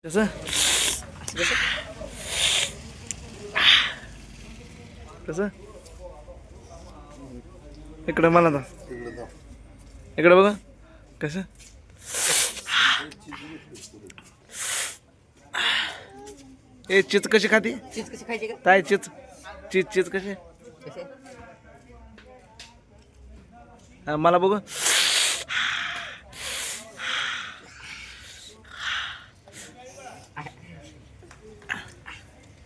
कसं कसं इकडं मला दा इकडं बघा कसं ए चीज कशी खाती चीज कशी खायची का? ताई चीज चीज चीज कशी कसे? हा, मला बघू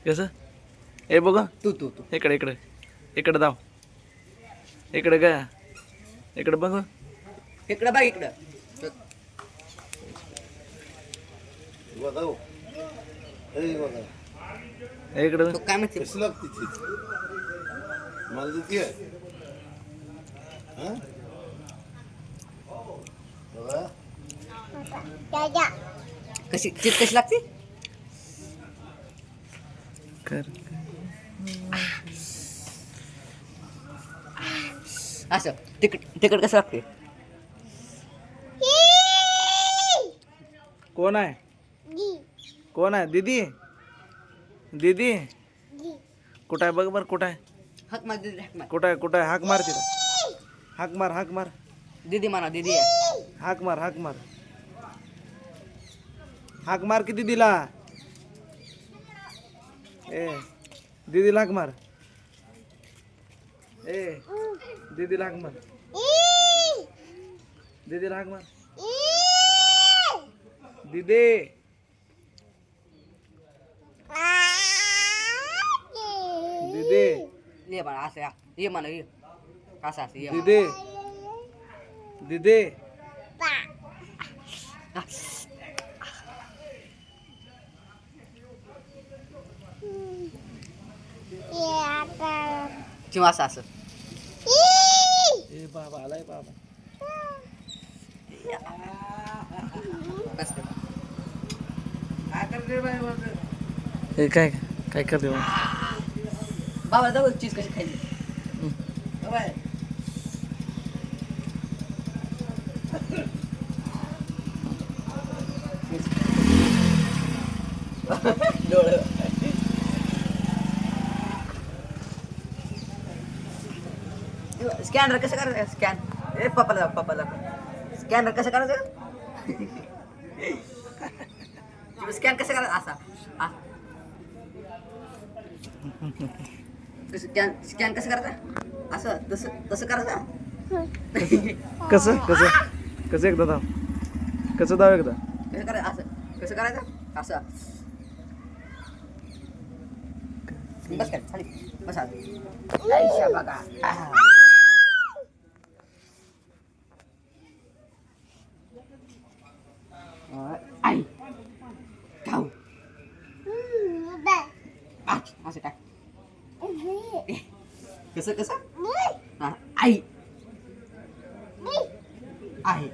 कसं ए बघ तू तू तू इकडे इकडे इकडे धाव इकडे ग इकडे बघ इकडं बघ इकडं. इकडे तू काय म्हणते? कशी लागते चीज मला देते कशी चीज कशी लागते? कर असं तिकट तिकट कसं लागते? कोण आहे कोण आहे दीदी दीदी कुठं आहे बघ बरं कुठं आहे हाक मार दीदी, हाक मार. कुठं आहे हाक मार तिला हाक मार दीदी म्हणा दीदी आहे. हाक मार हाक मार की दीदीला ए दीदीला हाक मार ए दीदीला हाक मार दीदीला हाक मार दीदी दीदी ये म्हणा असं या. ये म्हणा ये असं असं ये. दीदी दीदी किंवा असं असं. ए बाबा आलाय बाबा बस कर. ए काय काय करते बा? बाबा जाऊ चीज कशी खायची? बाबा डोळे. स्कॅनर कसं करायचं? स्कॅन ए पप्पाला स्कॅनर कसं करायचं? स्कॅन कसं करायचं? असा स्कॅन कसं करायचं? असं तसं करायचं. कसं कसं कसं एकदा दाव कसं दाव एकदा कसं करायचं? असं कसं करायचं? असं बस कर खाली बस आधी. आयशा बघा आई खाऊ असं टाक. कसं कसं? हा, आई आहे